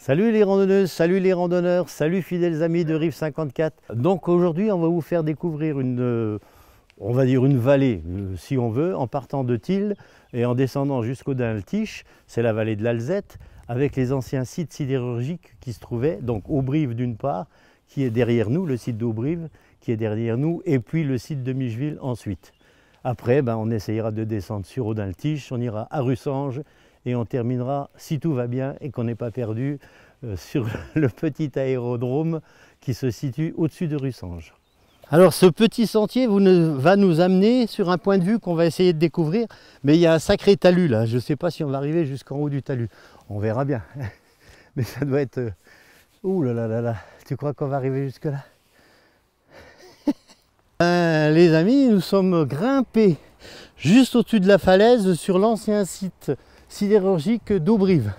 Salut les randonneuses, salut les randonneurs, salut fidèles amis de Rive 54. Donc aujourd'hui on va vous faire découvrir on va dire une vallée, si on veut, en partant de Tille et en descendant jusqu'au Daltiche, c'est la vallée de l'Alzette, avec les anciens sites sidérurgiques qui se trouvaient, donc Aubrive d'une part, qui est derrière nous, le site d'Aubrive, qui est derrière nous, et puis le site de Micheville ensuite. Après, on essayera de descendre sur Audaltiche, on ira à Russange, et on terminera, si tout va bien et qu'on n'est pas perdu, sur le petit aérodrome qui se situe au-dessus de Russange. Alors ce petit sentier va nous amener sur un point de vue qu'on va essayer de découvrir, mais il y a un sacré talus là, je ne sais pas si on va arriver jusqu'en haut du talus, on verra bien, mais ça doit être... Ouh là là là là, tu crois qu'on va arriver jusque là? Les amis, nous sommes grimpés juste au-dessus de la falaise sur l'ancien site sidérurgique d'Aubrive.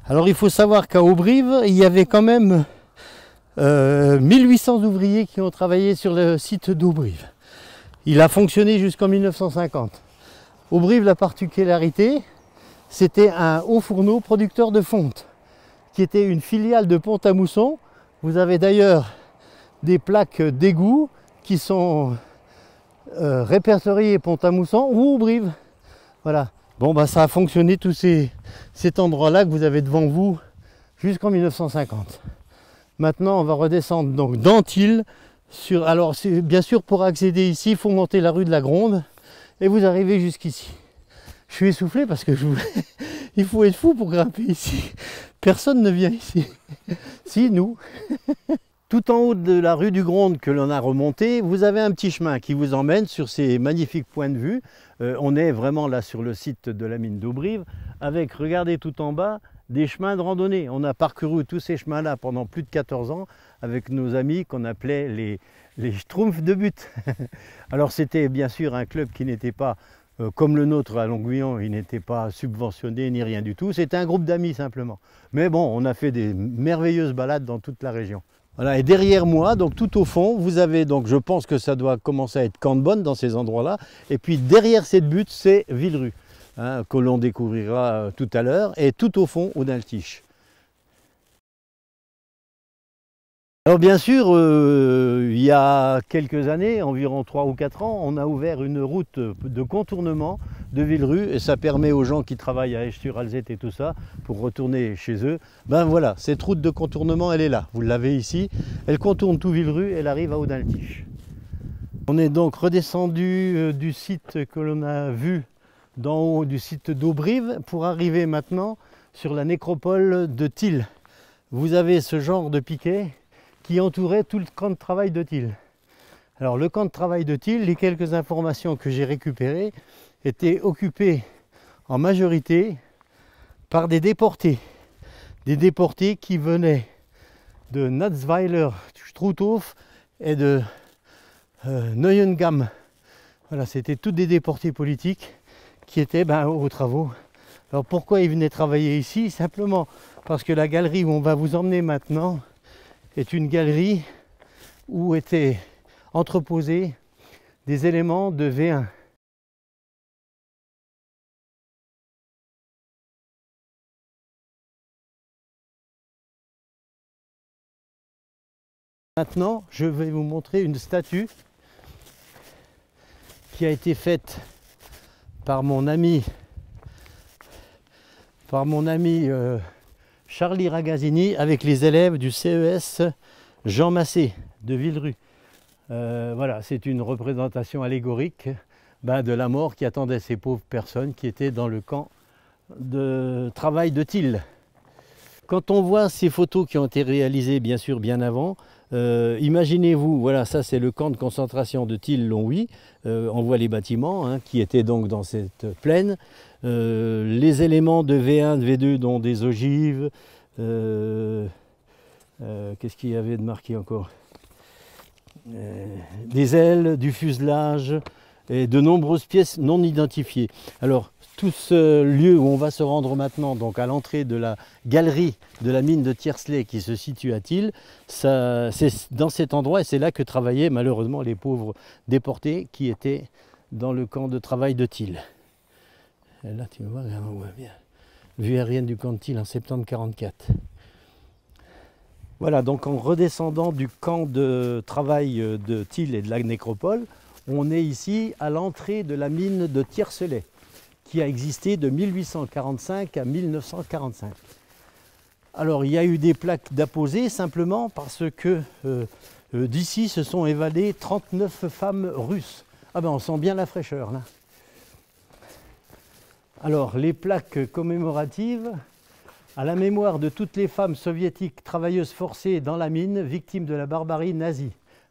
Alors il faut savoir qu'à Aubrive, il y avait quand même 1800 ouvriers qui ont travaillé sur le site d'Aubrive. Il a fonctionné jusqu'en 1950. Aubrive, la particularité, c'était un haut fourneau producteur de fonte, qui était une filiale de Pont-à-Mousson. Vous avez d'ailleurs des plaques d'égout qui sont répertoriées Pont-à-Mousson ou Aubrive. Voilà. Bon, ça a fonctionné tout cet endroit-là que vous avez devant vous jusqu'en 1950. Maintenant, on va redescendre donc dans Tille. Alors, bien sûr, pour accéder ici, il faut monter la rue de la Gronde et vous arrivez jusqu'ici. Je suis essoufflé parce que il faut être fou pour grimper ici. Personne ne vient ici. Si, nous. Tout en haut de la rue du Gronde que l'on a remonté, vous avez un petit chemin qui vous emmène sur ces magnifiques points de vue. On est vraiment là sur le site de la mine d'Aubrive, avec, regardez tout en bas, des chemins de randonnée. On a parcouru tous ces chemins-là pendant plus de 14 ans avec nos amis qu'on appelait les Schtroumpfs de but. Alors c'était bien sûr un club qui n'était pas comme le nôtre à Longuillon, il n'était pas subventionné ni rien du tout. C'était un groupe d'amis simplement. Mais bon, on a fait des merveilleuses balades dans toute la région. Voilà, et derrière moi, donc tout au fond, vous avez, donc je pense que ça doit commencer à être Cambonne dans ces endroits-là. Et puis derrière cette butte, c'est Villerue, hein, que l'on découvrira tout à l'heure. Et tout au fond, Audaltiche. Alors bien sûr, il y a quelques années, environ 3 ou 4 ans, on a ouvert une route de contournement de Villerue et ça permet aux gens qui travaillent à Esch-sur-Alzette et tout ça, pour retourner chez eux, voilà, cette route de contournement, elle est là, vous l'avez ici, elle contourne tout Villerue, elle arrive à Audaltiche. On est donc redescendu du site que l'on a vu d'en haut du site d'Aubrive pour arriver maintenant sur la nécropole de Tille. Vous avez ce genre de piquet qui entourait tout le camp de travail de Tille. Alors le camp de travail de Tille, les quelques informations que j'ai récupérées, étaient occupé en majorité par des déportés. Des déportés qui venaient de Natzweiler, Struthof et de Neuengamme. Voilà, c'était tous des déportés politiques qui étaient aux travaux. Alors pourquoi ils venaient travailler ici? Simplement parce que la galerie où on va vous emmener maintenant est une galerie où étaient entreposés des éléments de V1. Maintenant, je vais vous montrer une statue qui a été faite par mon ami Charlie Ragazzini avec les élèves du CES Jean Massé de Villerue. Voilà, c'est une représentation allégorique de la mort qui attendait ces pauvres personnes qui étaient dans le camp de travail de Tille. Quand on voit ces photos qui ont été réalisées bien sûr bien avant, imaginez-vous, voilà, ça c'est le camp de concentration de Tille-Longwy, on voit les bâtiments qui étaient donc dans cette plaine, les éléments de V1, de V2 dont des ogives, qu'est-ce qu'il y avait de marqué encore, des ailes, du fuselage et de nombreuses pièces non identifiées. Alors tout ce lieu où on va se rendre maintenant, donc à l'entrée de la galerie de la mine de Tiersley qui se situe à Tille, c'est dans cet endroit et c'est là que travaillaient malheureusement les pauvres déportés qui étaient dans le camp de travail de Tille. Et là tu vois, on voit bien. Vue aérienne du camp de Tille en septembre 1944. Voilà, donc en redescendant du camp de travail de Thiel et de la nécropole, on est ici à l'entrée de la mine de Tiercelet, qui a existé de 1845 à 1945. Alors il y a eu des plaques d'apposées simplement parce que d'ici se sont évadées 39 femmes russes. Ah ben on sent bien la fraîcheur là. Alors les plaques commémoratives à la mémoire de toutes les femmes soviétiques travailleuses forcées dans la mine, victimes de la barbarie nazie,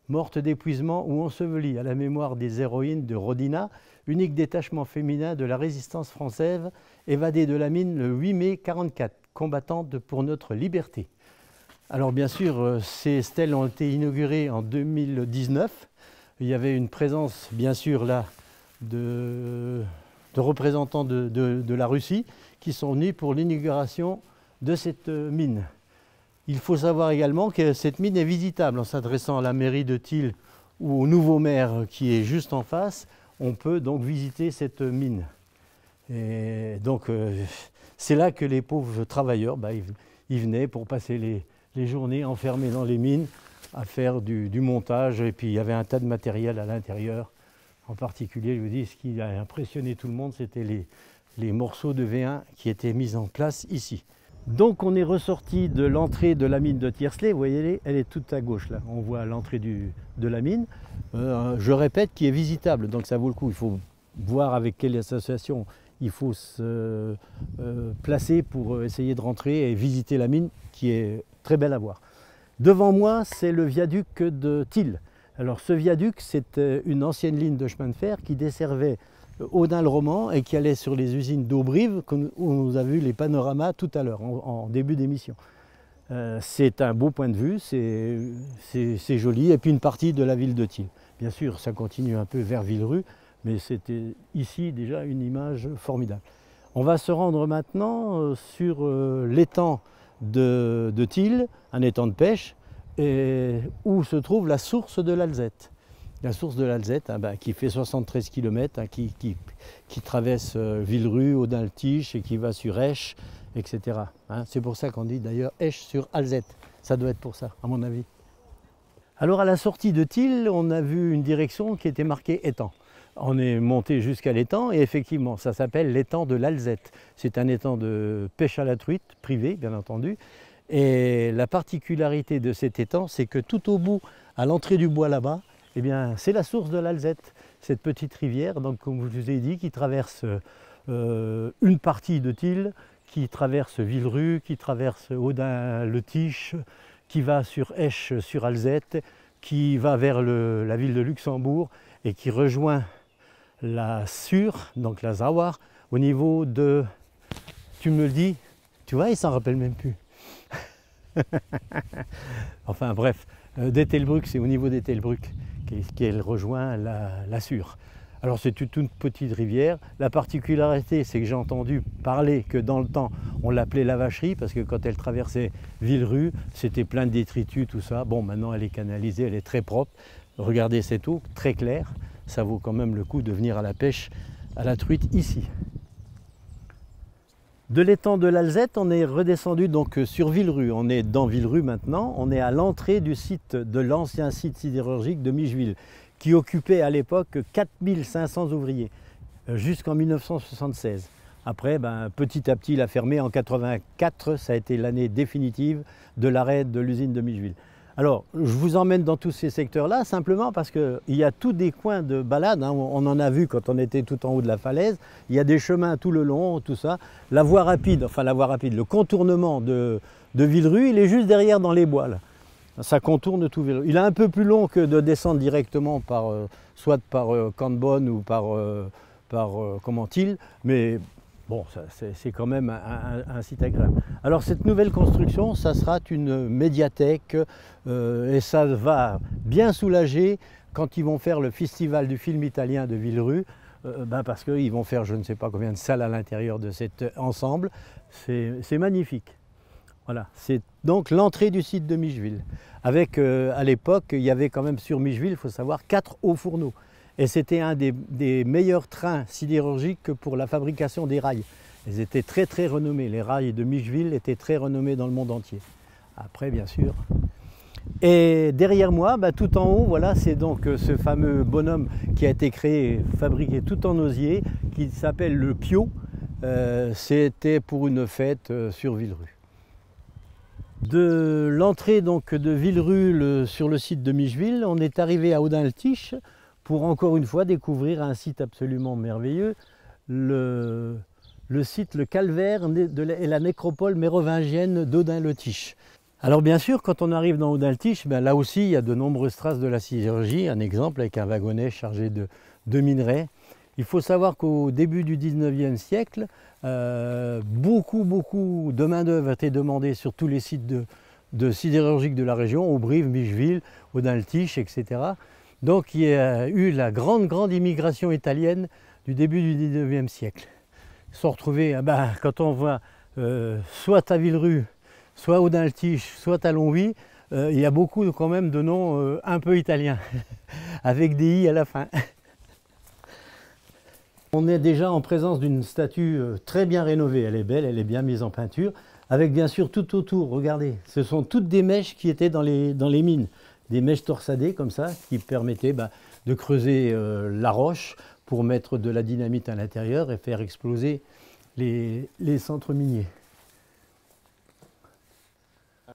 mortes d'épuisement ou ensevelies, à la mémoire des héroïnes de Rodina, unique détachement féminin de la résistance française, évadée de la mine le 8 mai 1944, combattantes pour notre liberté. Alors bien sûr, ces stèles ont été inaugurées en 2019. Il y avait une présence, bien sûr, là, de représentants de la Russie qui sont venus pour l'inauguration de cette mine. Il faut savoir également que cette mine est visitable en s'adressant à la mairie de Thiel ou au nouveau maire qui est juste en face. On peut donc visiter cette mine. Et donc c'est là que les pauvres travailleurs, ils venaient pour passer les journées enfermés dans les mines à faire du montage. Et puis il y avait un tas de matériel à l'intérieur. En particulier, je vous dis, ce qui a impressionné tout le monde, c'était les morceaux de V1 qui étaient mis en place ici. Donc on est ressorti de l'entrée de la mine de Tiercelet, vous voyez, elle est toute à gauche là, on voit l'entrée de la mine, je répète, qui est visitable, donc ça vaut le coup, il faut voir avec quelle association il faut se placer pour essayer de rentrer et visiter la mine, qui est très belle à voir. Devant moi, c'est le viaduc de Thiel. Alors ce viaduc, c'est une ancienne ligne de chemin de fer qui desservait Audun-le-Roman et qui allait sur les usines d'Auberive, où on a vu les panoramas tout à l'heure, en début d'émission. C'est un beau point de vue, c'est joli, et puis une partie de la ville de Thiel. Bien sûr, ça continue un peu vers Villerue, mais c'était ici déjà une image formidable. On va se rendre maintenant sur l'étang de Thiel, un étang de pêche, et où se trouve la source de l'Alzette. La source de l'Alzette, qui fait 73 km, qui traverse Villerue, Audun-le-Tiche et qui va sur Esch, etc. C'est pour ça qu'on dit d'ailleurs Esch sur Alzette. Ça doit être pour ça, à mon avis. Alors à la sortie de Thiel, on a vu une direction qui était marquée étang. On est monté jusqu'à l'étang et effectivement, ça s'appelle l'étang de l'Alzette. C'est un étang de pêche à la truite, privé bien entendu. Et la particularité de cet étang, c'est que tout au bout, à l'entrée du bois là-bas, eh bien, c'est la source de l'Alzette, cette petite rivière, donc, comme je vous ai dit, qui traverse une partie de Thiel, qui traverse Villerue, qui traverse Audun-le-Tiche, qui va sur Esch sur Alzette, qui va vers la ville de Luxembourg et qui rejoint la Sûre, donc la Zawar, au niveau de, tu me le dis, tu vois, il s'en rappelle même plus. Enfin bref, d'Ettelbruck, c'est au niveau d'Ettelbruck qu'elle rejoint la Sûre. Alors c'est toute petite rivière. La particularité, c'est que j'ai entendu parler que dans le temps, on l'appelait la vacherie, parce que quand elle traversait Villerue, c'était plein de détritus, tout ça. Bon, maintenant elle est canalisée, elle est très propre. Regardez cette eau, très claire. Ça vaut quand même le coup de venir à la pêche à la truite ici. De l'étang de l'Alzette, on est redescendu donc sur Villerue. On est dans Villerue maintenant. On est à l'entrée du site de l'ancien site sidérurgique de Micheville, qui occupait à l'époque 4500 ouvriers, jusqu'en 1976. Après, petit à petit, il a fermé. En 1984, ça a été l'année définitive de l'arrêt de l'usine de Micheville. Alors, je vous emmène dans tous ces secteurs-là, simplement parce qu'il y a tous des coins de balade, on en a vu quand on était tout en haut de la falaise, il y a des chemins tout le long, tout ça. La voie rapide, le contournement de Villerue, il est juste derrière dans les bois, là. Ça contourne tout Villerue. Il est un peu plus long que de descendre directement soit par Cambonne ou par Thiel, mais bon, c'est quand même un site agréable. Alors cette nouvelle construction, ça sera une médiathèque et ça va bien soulager quand ils vont faire le festival du film italien de Villerue, parce qu'ils vont faire je ne sais pas combien de salles à l'intérieur de cet ensemble. C'est magnifique. Voilà, c'est donc l'entrée du site de Micheville. Avec, à l'époque, il y avait quand même sur Micheville, il faut savoir, 4 hauts fourneaux. Et c'était un des meilleurs trains sidérurgiques pour la fabrication des rails. Ils étaient très très renommés. Les rails de Micheville étaient très renommés dans le monde entier. après bien sûr. Et derrière moi, tout en haut, voilà, c'est donc ce fameux bonhomme qui a été créé, fabriqué tout en osier, qui s'appelle le Pio. C'était pour une fête sur Villerue. De l'entrée donc de Villerue sur le site de Micheville, on est arrivé à Audun-le-Tiche pour encore une fois découvrir un site absolument merveilleux, le site, le calvaire et la nécropole mérovingienne d'Audun-le-Tiche. Alors bien sûr, quand on arrive dans Audun-le-Tiche, là aussi il y a de nombreuses traces de la sidérurgie, un exemple avec un wagonnet chargé de minerais. Il faut savoir qu'au début du 19e siècle, beaucoup de main-d'œuvre a été demandée sur tous les sites de sidérurgiques de la région, Aubrive, Micheville, Audun-le-Tiche, etc. Donc il y a eu la grande immigration italienne du début du 19e siècle. Ils sont retrouvés, quand on voit soit à Villerue, soit Audun-le-Tiche, soit à Longwy, il y a beaucoup quand même de noms un peu italiens, avec des i à la fin. On est déjà en présence d'une statue très bien rénovée, elle est belle, elle est bien mise en peinture, avec bien sûr tout autour, regardez, ce sont toutes des mèches qui étaient dans les mines, des mèches torsadées comme ça, qui permettaient de creuser la roche pour mettre de la dynamite à l'intérieur et faire exploser les centres miniers.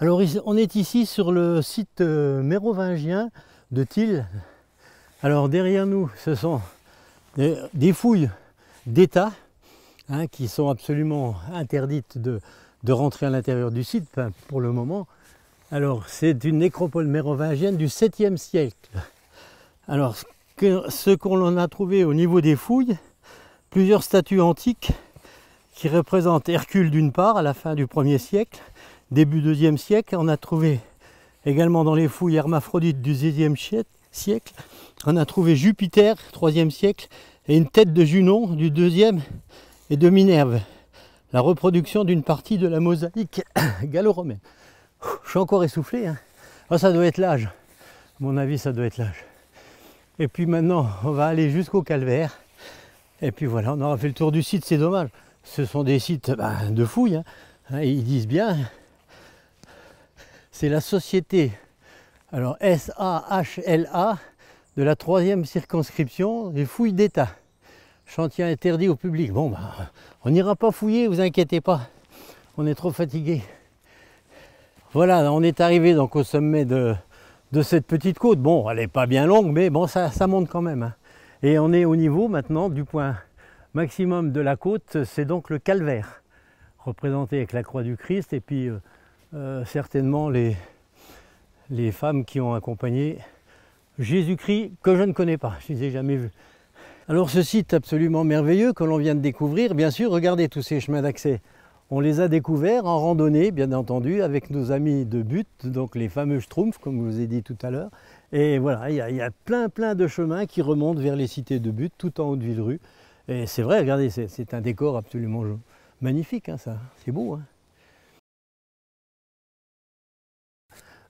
Alors on est ici sur le site mérovingien de Thil. Alors derrière nous, ce sont des fouilles d'État qui sont absolument interdites de rentrer à l'intérieur du site pour le moment. Alors c'est une nécropole mérovingienne du 7e siècle. Alors ce qu'on a trouvé au niveau des fouilles, plusieurs statues antiques qui représentent Hercule d'une part à la fin du 1er siècle, début 2e siècle. On a trouvé également dans les fouilles Hermaphrodite du 10e siècle. On a trouvé Jupiter, 3e siècle, et une tête de Junon du 2e et de Minerve. La reproduction d'une partie de la mosaïque gallo-romaine. Je suis encore essoufflé. Ça doit être l'âge. À mon avis, ça doit être l'âge. Et puis maintenant, on va aller jusqu'au calvaire. Et puis voilà, on aura fait le tour du site, c'est dommage. Ce sont des sites de fouilles. Ils disent bien. C'est la société, alors SAHLA, de la 3e circonscription des fouilles d'État. Chantier interdit au public. Bon, on n'ira pas fouiller, vous inquiétez pas. On est trop fatigué. Voilà, on est arrivé donc au sommet de cette petite côte. Bon, elle n'est pas bien longue, mais bon, ça monte quand même. Et on est au niveau maintenant du point maximum de la côte, c'est donc le calvaire, représenté avec la croix du Christ, et puis certainement les femmes qui ont accompagné Jésus-Christ, que je ne connais pas, je ne les ai jamais vus. Alors ce site absolument merveilleux que l'on vient de découvrir, bien sûr, regardez tous ces chemins d'accès. On les a découverts en randonnée, bien entendu, avec nos amis de Butte, donc les fameux Schtroumpfs, comme je vous ai dit tout à l'heure. Et voilà, il y a plein de chemins qui remontent vers les cités de Butte, tout en haut de Villerue. Et c'est vrai, regardez, c'est un décor absolument magnifique, ça, c'est beau.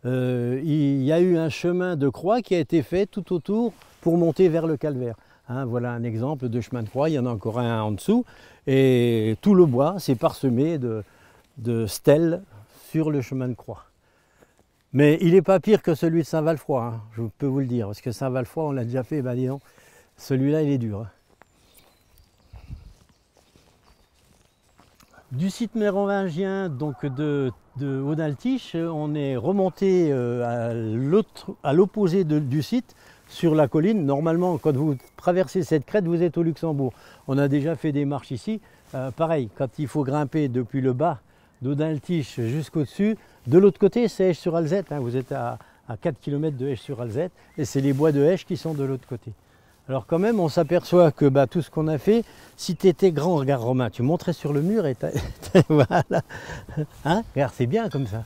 Il y a eu un chemin de croix qui a été fait tout autour pour monter vers le calvaire. Voilà un exemple de chemin de croix, il y en a encore un en dessous. Et tout le bois, c'est parsemé de stèles sur le chemin de croix. Mais il n'est pas pire que celui de Saint-Valfroy, je peux vous le dire. Parce que Saint-Valfroy, on l'a déjà fait, disons, celui-là, il est dur. Du site mérovingien, donc de Audun-le-Tiche, on est remonté à l'opposé du site, sur la colline. Normalement, quand vous traversez cette crête, vous êtes au Luxembourg. On a déjà fait des marches ici. Pareil, quand il faut grimper depuis le bas d'Audun-le-Tiche jusqu'au-dessus, de l'autre côté, c'est Esch-sur-Alzette. Vous êtes à 4 km de Esch-sur-Alzette, et c'est les bois de Esch qui sont de l'autre côté. Alors quand même, on s'aperçoit que tout ce qu'on a fait, si tu étais grand, regarde Romain, tu montrais sur le mur et voilà. Regarde, c'est bien comme ça.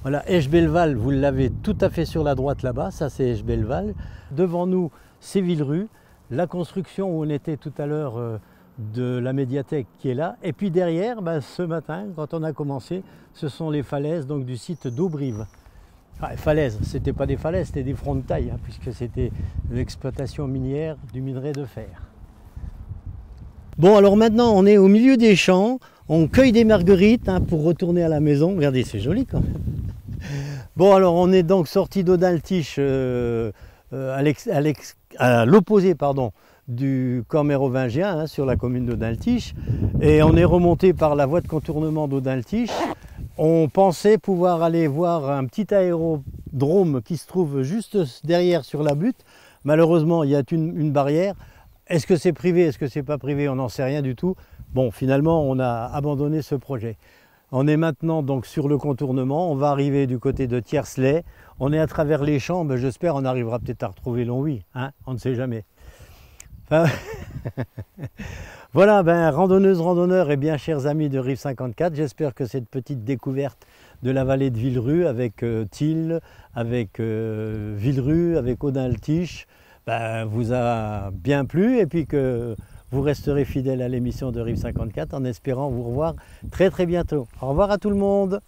Voilà, Esch-Belleval, vous l'avez tout à fait sur la droite là-bas, ça c'est Esch-Belleval. Devant nous, c'est Villerue, la construction où on était tout à l'heure de la médiathèque qui est là. Et puis derrière, ce matin, quand on a commencé, ce sont les falaises donc, du site d'Aubrive. Falaises, c'était pas des falaises, c'était des fronts de taille, puisque c'était l'exploitation minière du minerai de fer. Bon, alors maintenant on est au milieu des champs, On cueille des marguerites hein, pour retourner à la maison. Regardez, c'est joli quand même. Bon, alors on est donc sorti d'Audaltiche à l'opposé du camp mérovingien hein, sur la commune d'Audaltiche. Et on est remonté par la voie de contournement d'Audaltiche. On pensait pouvoir aller voir un petit aérodrome qui se trouve juste derrière sur la butte. Malheureusement, il y a une barrière. Est-ce que c'est privé, est-ce que c'est pas privé? On n'en sait rien du tout. Bon, finalement, on a abandonné ce projet. On est maintenant donc sur le contournement. On va arriver du côté de Tiersley. On est à travers les champs. Ben, j'espère on arrivera peut-être à retrouver Longwy. Hein, on ne sait jamais. Enfin, voilà, ben, randonneuses, randonneurs et bien chers amis de Rive 54, j'espère que cette petite découverte de la vallée de Villerue avec Tille, avec Villerue, avec Audaltiche, ben, vous a bien plu et puis que vous resterez fidèles à l'émission de Rive 54 en espérant vous revoir très très bientôt. Au revoir à tout le monde.